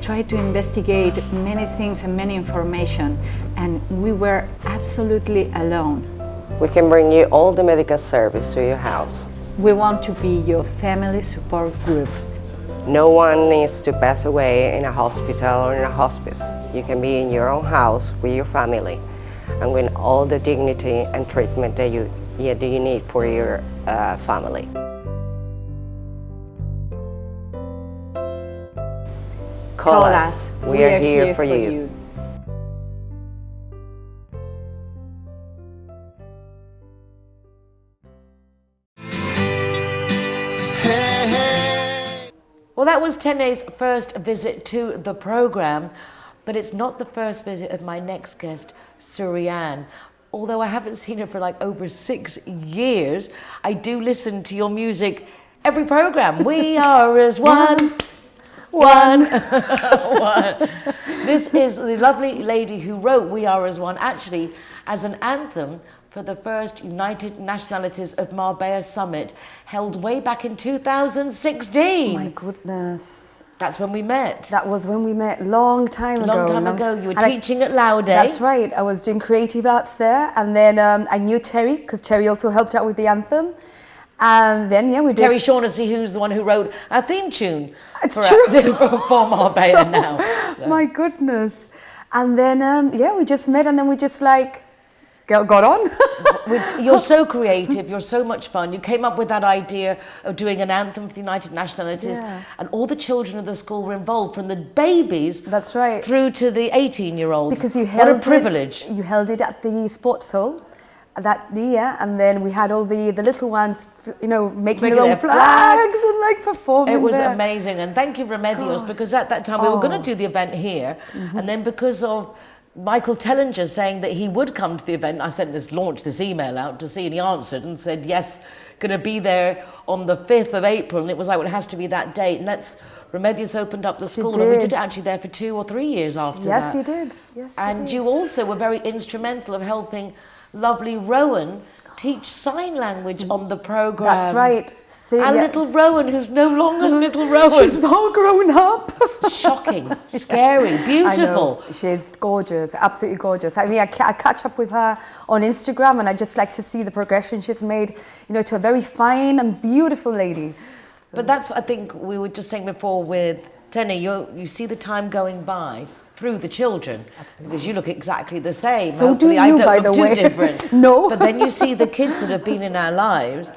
S12: try to investigate many things and many information, and we were absolutely alone.
S13: We can bring you all the medical service to your house.
S12: We want to be your family support group.
S13: No one needs to pass away in a hospital or in a hospice. You can be in your own house with your family and with all the dignity and treatment that you need for your family. Call us. We are here for you.
S1: Well, that was Tene's first visit to the programme, but it's not the first visit of my next guest, Surianne. Although I haven't seen her for like over 6 years, I do listen to your music every programme. We are as one. One. This is the lovely lady who wrote We Are As One, actually, as an anthem for the first United Nationalities of Marbella Summit, held way back in 2016.
S14: My goodness.
S1: That's when we met.
S14: That was when we met, long time ago.
S1: Long time ago. You were teaching at Laude.
S14: That's right. I was doing creative arts there, and then I knew Terry, because Terry also helped out with the anthem. And then, we did.
S1: Terry Shaughnessy, who's the one who wrote our theme tune.
S14: It's true.
S1: For Marbella Now.
S14: So, my goodness. And then, we just met, and then we just got on.
S1: You're so creative, you're so much fun. You came up with that idea of doing an anthem for the United Nationalities, and all the children of the school were involved, from the babies
S14: That's right.
S1: through to the 18-year-olds.
S14: Because you held
S1: what a privilege.
S14: You held it at the sports hall that year, and then we had all the little ones, making their own flags and performing.
S1: It was
S14: there.
S1: amazing, and thank you, Remedios, because at that time we were going to do the event here, and then because of Michael Tellinger saying that he would come to the event, I launched this email out to see, and he answered and said, yes, going to be there on the 5th of April. And it was like, well, it has to be that date. And Remedios opened up the school, and we did it actually there for 2 or 3 years after that.
S14: Yes, he did. Yes,
S1: and
S14: he did.
S1: you also were very instrumental of helping lovely Rowan teach sign language on the program.
S14: That's right.
S1: And little Rowan, who's no longer little Rowan.
S14: She's all grown up.
S1: Shocking, scary, beautiful.
S14: She's gorgeous, absolutely gorgeous. I mean, I catch up with her on Instagram, and I just like to see the progression she's made, you know, to a very fine and beautiful lady.
S1: But that's, I think, we were just saying before with Tenny, you see the time going by through the children. Absolutely. Because you look exactly the same.
S14: So
S1: hopefully
S14: do you,
S1: I don't
S14: by
S1: look
S14: the
S1: too
S14: way.
S1: different.
S14: No.
S1: But then you see the kids that have been in our lives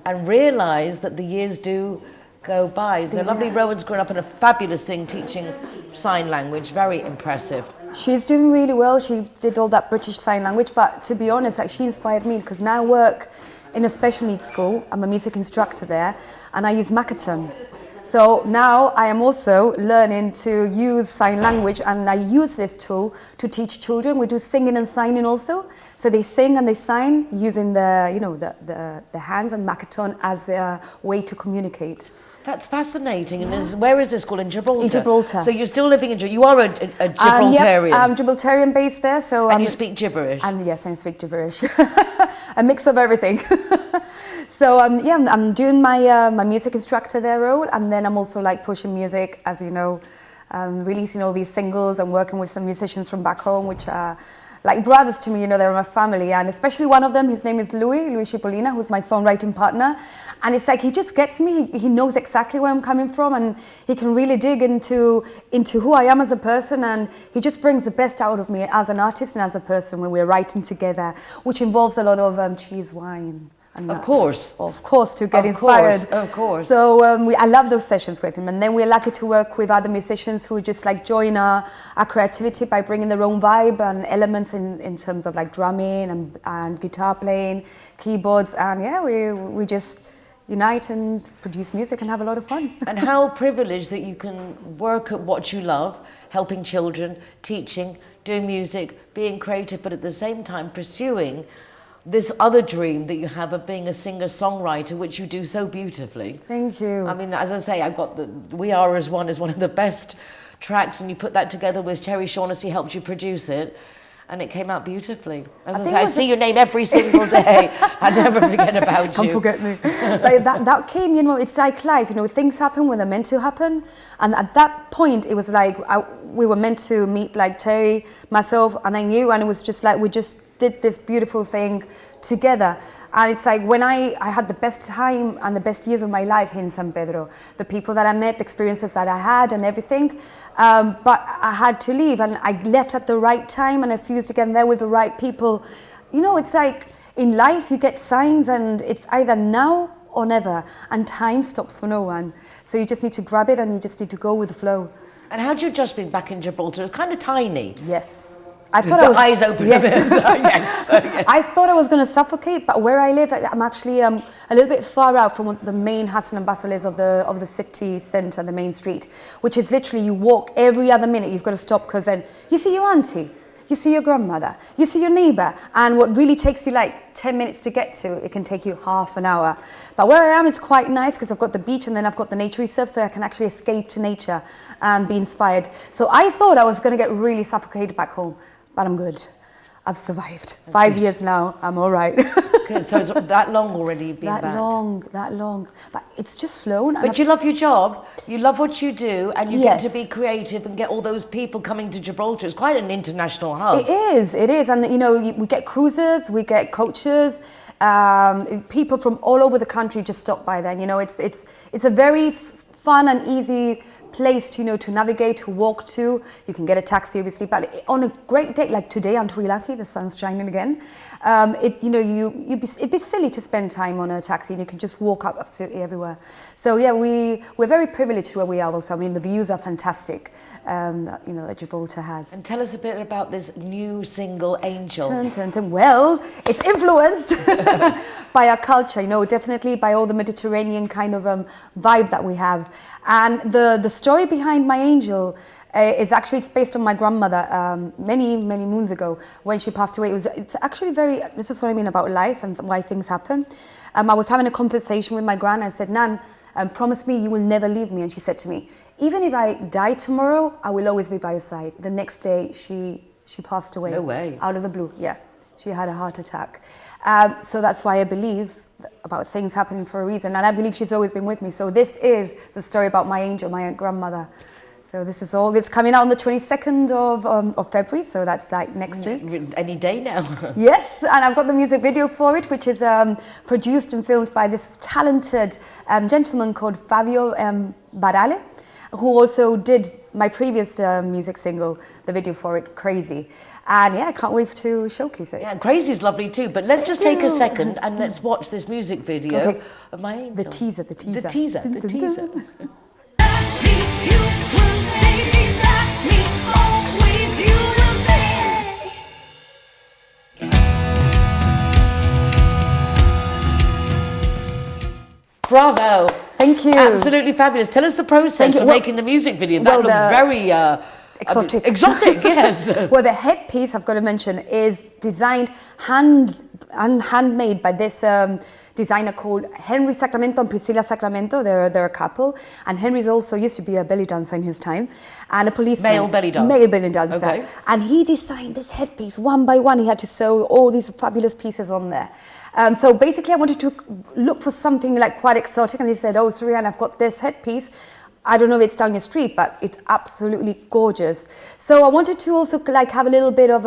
S1: and realise that the years do go by. So lovely Rowan's grown up in a fabulous thing, teaching sign language, very impressive.
S14: She's doing really well. She did all that British Sign Language, but to be honest, like, she inspired me because now I work in a special needs school. I'm a music instructor there, and I use Makaton. So now I am also learning to use sign language, and I use this tool to teach children. We do singing and signing also. So they sing and they sign using the hands and Makaton as a way to communicate.
S1: That's fascinating. And where is this school? In Gibraltar?
S14: In Gibraltar.
S1: So you're still living in Gibraltar. You are a Gibraltarian.
S14: Yep, I'm Gibraltarian based there. So
S1: and you speak gibberish?
S14: And yes, I speak gibberish. A mix of everything. So I'm doing my music instructor there role, and then I'm also like pushing music, as you know, releasing all these singles and working with some musicians from back home, which are like brothers to me, you know, they're my family, and especially one of them, his name is Louis Cipollina, who's my songwriting partner, and it's like he just gets me, he knows exactly where I'm coming from, and he can really dig into who I am as a person, and he just brings the best out of me as an artist and as a person when we're writing together, which involves a lot of cheese, wine.
S1: Of course,
S14: to get inspired.
S1: Of course.
S14: So I love those sessions with him, and then we're lucky to work with other musicians who just like join our creativity by bringing their own vibe and elements in terms of like drumming and guitar playing, keyboards, and we just unite and produce music and have a lot of fun.
S1: And how privileged that you can work at what you love, helping children, teaching, doing music, being creative, but at the same time pursuing this other dream that you have of being a singer-songwriter, which you do so beautifully.
S14: Thank you.
S1: I mean, as I say, I got the We Are As One is one of the best tracks, and you put that together with Cherry Shaughnessy, helped you produce it, and it came out beautifully. As I say, I see your name every single day. I never forget about you.
S14: Can't forget me. Like that came, you know, it's like life, you know, things happen when they're meant to happen, and at that point, it was like we were meant to meet, like Terry, myself, and then you, and it was just like we just did this beautiful thing together. And it's like when I had the best time and the best years of my life here in San Pedro, the people that I met, the experiences that I had and everything, but I had to leave, and I left at the right time, and I fused again there with the right people. You know, it's like in life you get signs, and it's either now or never, and time stops for no one. So you just need to grab it, and you just need to go with the flow.
S1: And how do you adjust being back in Gibraltar? It's kind of tiny.
S14: Yes. I thought I was
S1: eyes open.
S14: Yes.
S1: Yes.
S14: I thought I was going to suffocate, but where I live, I'm actually a little bit far out from the main hustle and bustle is of the city centre, the main street, which is literally you walk every other minute. You've got to stop because then you see your auntie, you see your grandmother, you see your neighbour, and what really takes you like 10 minutes to get to, it can take you half an hour. But where I am, it's quite nice because I've got the beach and then I've got the nature reserve, so I can actually escape to nature and be inspired. So I thought I was going to get really suffocated back home. But I'm good. I've survived. 5 years now, I'm all right.
S1: Good. So it's that long already you've been back?
S14: That long. But it's just flown.
S1: But you love your job, you love what you do, and you
S14: Yes.
S1: get to be creative and get all those people coming to Gibraltar. It's quite an international hub.
S14: It is. And you know, we get cruisers, we get coaches, people from all over the country just stop by there. And, you know, it's a very fun and easy place to, you know, to navigate, to walk to. You can get a taxi obviously, but on a great day like today, aren't we lucky? The sun's shining again. It'd be silly to spend time on a taxi, and you can just walk up absolutely everywhere. So yeah, we're very privileged where we are also. I mean, the views are fantastic, that Gibraltar has.
S1: And tell us a bit about this new single, Angel.
S14: Dun, dun, dun. Well, it's influenced by our culture, you know, definitely by all the Mediterranean kind of vibe that we have. And the story behind my Angel it's based on my grandmother many moons ago when she passed away. It's actually this is what I mean about life and why things happen. I was having a conversation with my gran. I said, Nan, promise me you will never leave me. And she said to me, even if I die tomorrow, I will always be by your side. The next day she passed away.
S1: No way.
S14: Out of the blue, yeah. she had a heart attack. So that's why I believe about things happening for a reason, and I believe she's always been with me. So this is the story about my angel, my grandmother. So this is all, it's coming out on the 22nd of February, so that's like next week.
S1: Any day now.
S14: Yes, and I've got the music video for it, which is produced and filmed by this talented gentleman called Fabio Barale, who also did my previous music single, the video for it, Crazy. And yeah, I can't wait to showcase it.
S1: Yeah, Crazy is lovely too, but let's just take a second and let's watch this music video of my angel.
S14: The teaser.
S1: The teaser. Bravo.
S14: Thank you.
S1: Absolutely fabulous. Tell us the process of making the music video. That looked very
S14: exotic.
S1: Exotic, yes.
S14: Well, the headpiece, I've got to mention, is designed handmade by this designer called Henry Sacramento and Priscilla Sacramento. They're a couple, and Henry's also used to be a belly dancer in his time, and a policeman.
S1: Male belly dancer.
S14: Male belly dancer.
S1: Okay.
S14: And he designed this headpiece one by one. He had to sew all these fabulous pieces on there. So basically, I wanted to look for something like quite exotic, and he said, "Oh, Surianne, I've got this headpiece. I don't know if it's down your street, but it's absolutely gorgeous." So I wanted to also like have a little bit of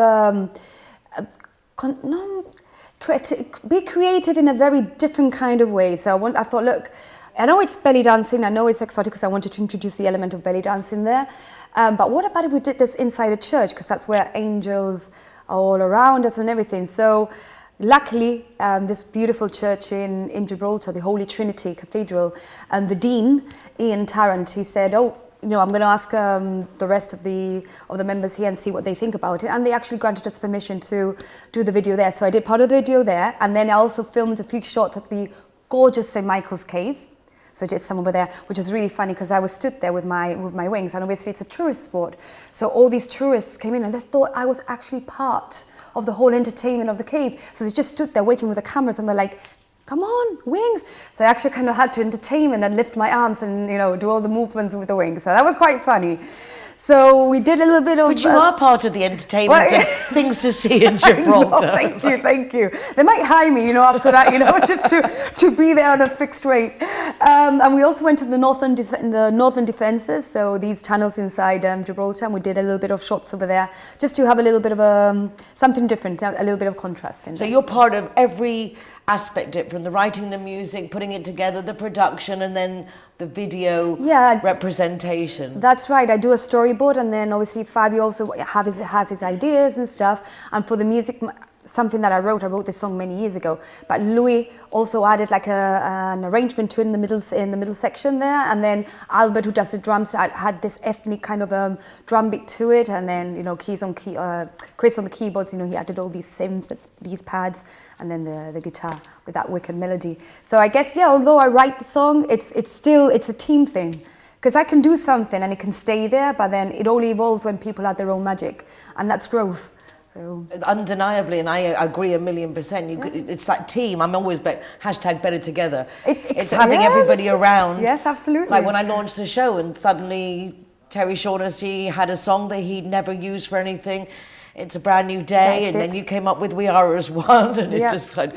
S14: be creative in a very different kind of way. So I thought, look, I know it's belly dancing, I know it's exotic because I wanted to introduce the element of belly dancing there. But what about if we did this inside a church? Because that's where angels are all around us and everything. So luckily, this beautiful church in Gibraltar, the Holy Trinity Cathedral, and the dean, Ian Tarrant, he said, "Oh, you know, I'm going to ask the rest of the members here and see what they think about it." And they actually granted us permission to do the video there. So I did part of the video there, and then I also filmed a few shots at the gorgeous St. Michael's Cave. So I did some over there, which is really funny because I was stood there with my wings, and obviously it's a tourist spot. So all these tourists came in and they thought I was actually part of the whole entertainment of the cave. So they just stood there waiting with the cameras, and they're like, "Come on, wings." So I actually kind of had to entertain and lift my arms and, you know, do all the movements with the wings. So that was quite funny. So we did a little bit of...
S1: But you are part of the entertainment, things to see in Gibraltar.
S14: Thank you. They might hire me, you know, after that, you know, just to be there on a fixed rate. And we also went to the northern defences, so these tunnels inside Gibraltar, and we did a little bit of shots over there, just to have a little bit of something different, a little bit of contrast in
S1: So
S14: there.
S1: you're part of every aspect of it, from the writing the music, putting it together, the production, and then the video representation.
S14: That's right. I do a storyboard, and then obviously Fabio also has his ideas and stuff. And for the music, something that I wrote this song many years ago, but Louis also added like an arrangement to it in the middle section there, and then Albert, who does the drums, had this ethnic kind of drum beat to it, and then, you know, Chris on the keyboards, you know, he added all these synths, these pads, and then the guitar with that wicked melody. So I guess, yeah, although I write the song, it's a team thing, because I can do something and it can stay there, but then it only evolves when people add their own magic, and that's growth.
S1: Undeniably, and I agree 1,000,000%. It's that team. I'm always #better together. It's having everybody around.
S14: Yes, absolutely.
S1: Like when I launched the show, and suddenly Terry Shaughnessy had a song that he'd never used for anything. It's a brand new day, then you came up with "We Are as One," and it just like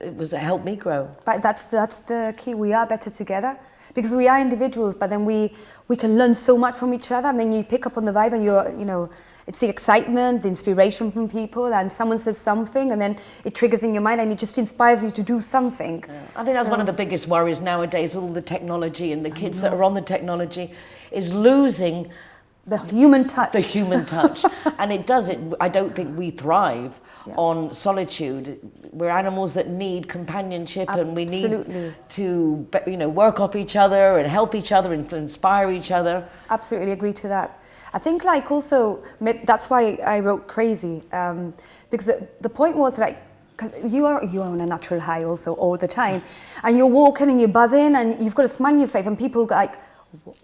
S1: it helped me grow.
S14: But that's the key. We are better together. Because we are individuals, but then we can learn so much from each other, and then you pick up on the vibe, and it's the excitement, the inspiration from people, and someone says something, and then it triggers in your mind, and it just inspires you to do something.
S1: Yeah. I think that's one of the biggest worries nowadays, all the technology and the kids that are on the technology, is losing
S14: the human touch.
S1: The human touch. And it does it. I don't think we thrive on solitude. We're animals that need companionship, and we need to, work off each other and help each other and to inspire each other.
S14: Absolutely agree to that. I think like also, that's why I wrote Crazy, because the point was like, cause you are on a natural high also all the time, and you're walking and you're buzzing and you've got a smile on your face, and people go like,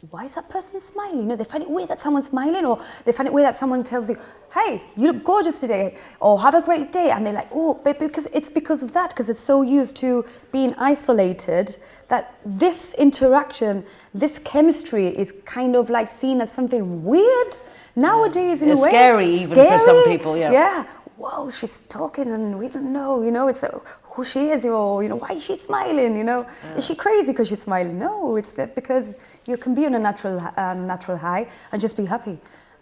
S14: why is that person smiling? You know, they find it weird that someone's smiling, or they find it weird that someone tells you, hey, you look gorgeous today, or have a great day, and they're like, oh, but because of that, because it's so used to being isolated, that this interaction, this chemistry is kind of like seen as something weird nowadays in a way.
S1: Scary even for some people,
S14: Yeah. whoa, she's talking and we don't know, you know, it's who she is, or, you know, why is she smiling, you know? Is she crazy because she's smiling? No, it's because you can be on a natural high and just be happy.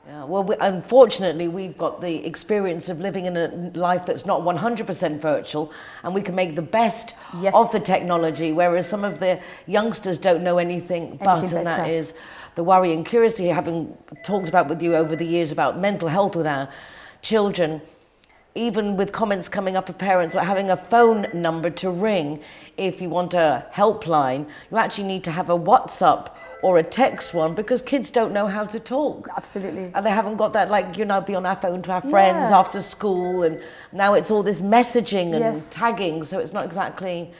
S1: Yeah, well, unfortunately, we've got the experience of living in a life that's not 100% virtual, and we can make the best of the technology, whereas some of the youngsters don't know anything but, and that is the worry and curiosity, having talked about with you over the years about mental health with our children, even with comments coming up of parents about having a phone number to ring if you want a helpline, you actually need to have a WhatsApp or a text one, because kids don't know how to talk.
S14: Absolutely.
S1: And they haven't got that, like, you know, be on our phone to our friends after school, and now it's all this messaging and tagging, so it's not exactly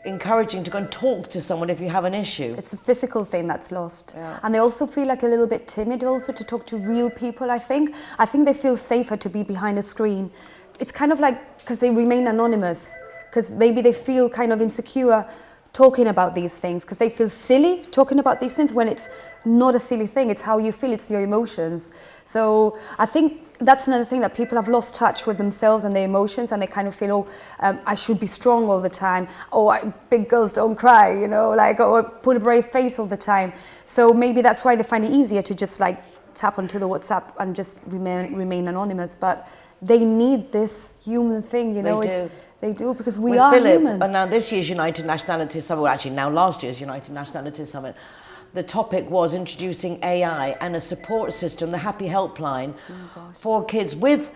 S1: encouraging to go and talk to someone if you have an issue.
S14: It's a physical thing that's lost. And they also feel like a little bit timid also to talk to real people, I think. I think they feel safer to be behind a screen. It's kind of like, because they remain anonymous, because maybe they feel kind of insecure talking about these things, because they feel silly talking about these things when it's not a silly thing. It's how you feel, it's your emotions. So I think that's another thing, that people have lost touch with themselves and their emotions, and they kind of feel, I should be strong all the time, big girls don't cry, you know, like, put a brave face all the time. So maybe that's why they find it easier to just like tap onto the WhatsApp and just remain anonymous. But they need this human thing, you know. They do, because we are human.
S1: And now this year's United Nationalities Summit, well, actually now last year's United Nationalities Summit, the topic was introducing AI and a support system, the Happy Helpline, for kids with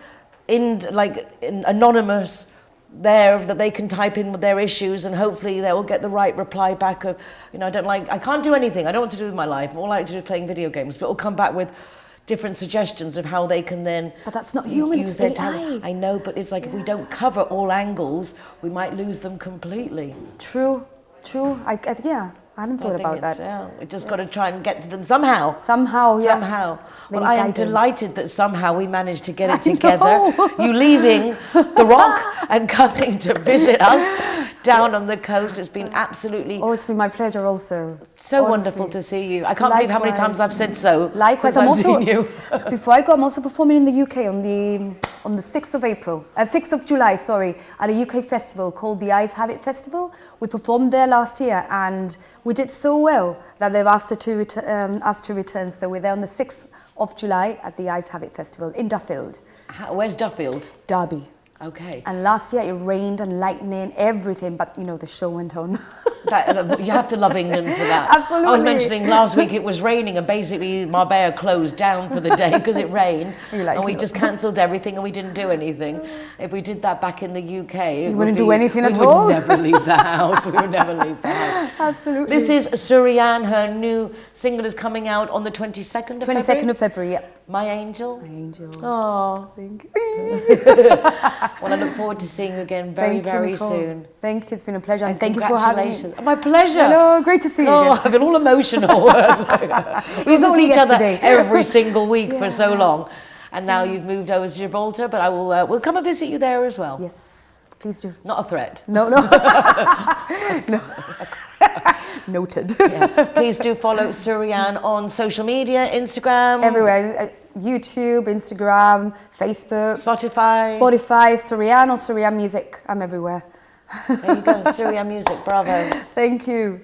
S1: anonymous there, that they can type in with their issues, and hopefully they will get the right reply back of, you know, I can't do anything, I don't know what to do with my life, all I like to do is playing video games, but it'll come back with different suggestions of how they can then
S14: But that's not human,
S1: use
S14: it's
S1: their
S14: AI.
S1: talent. I know, but it's like if we don't cover all angles, we might lose them completely.
S14: True. I hadn't thought about that.
S1: Yeah, we just got to try and get to them somehow.
S14: Somehow.
S1: Well, I am delighted that somehow we managed to get it together. You leaving the Rock and coming to visit us down on the coast. It's been absolutely...
S14: Oh, it's been my pleasure also.
S1: So wonderful to see you. I can't believe how many times I've said so.
S14: Likewise,
S1: I've seen you.
S14: Before I go, I'm also performing in the UK on the 6th of July, at a UK festival called the Eyes Have It Festival. We performed there last year, and we did so well that they've asked us to return. So we're there on the 6th of July at the Eyes Have It Festival in Duffield.
S1: Where's Duffield?
S14: Derby.
S1: Okay.
S14: And last year it rained and lightning, everything, but you know, the show went on.
S1: You have to love England for that.
S14: Absolutely.
S1: I was mentioning last week it was raining, and basically Marbella closed down for the day because it rained, and we just cancelled everything and we didn't do anything. If we did that back in the UK,
S14: you wouldn't do anything at all.
S1: We would never leave the house. We would never leave the house.
S14: Absolutely.
S1: This is Surianne. Her new single is coming out on the 22nd of February.
S14: 22nd of February, yep.
S1: My Angel.
S14: My Angel.
S1: Oh,
S14: thank you.
S1: Well, I look forward to seeing you again very soon.
S14: Thank you, it's been a pleasure, and thank you
S1: for having me. My pleasure.
S14: Hello, great to see you again.
S1: I feel all emotional. We used to see each other every single week for so long, and now you've moved over to Gibraltar, but I will we'll come and visit you there as well.
S14: Yes, please do.
S1: Not a threat.
S14: No. No. Noted.
S1: Yeah. Please do follow Surianne on social media, Instagram.
S14: Everywhere. YouTube, Instagram, Facebook.
S1: Spotify.
S14: Surianne or Surianne Music. I'm everywhere.
S1: There you go, Surianne Music, bravo.
S14: Thank you.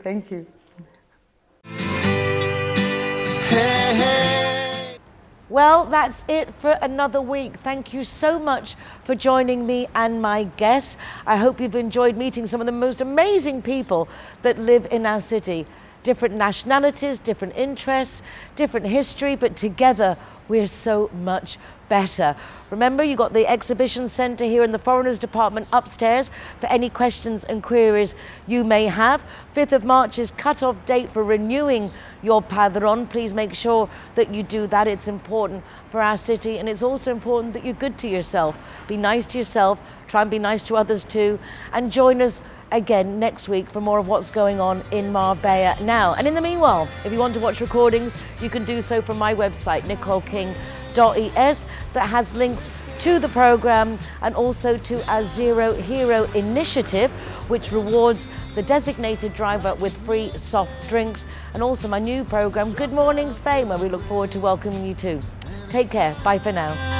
S1: Well, that's it for another week. Thank you so much for joining me and my guests. I hope you've enjoyed meeting some of the most amazing people that live in our city. Different nationalities, different interests, different history, but together we're so much better. Remember, you got the exhibition centre here in the Foreigners Department upstairs for any questions and queries you may have. 5th of March is cut-off date for renewing your padron. Please make sure that you do that. It's important for our city, and it's also important that you're good to yourself. Be nice to yourself, try and be nice to others too, and join us again next week for more of what's going on in Marbella Now. And in the meanwhile, if you want to watch recordings, you can do so from my website, nicoleking.es, that has links to the program and also to our Zero Hero initiative, which rewards the designated driver with free soft drinks, and also my new program, Good Morning Spain, where we look forward to welcoming you too. Take care. Bye for now.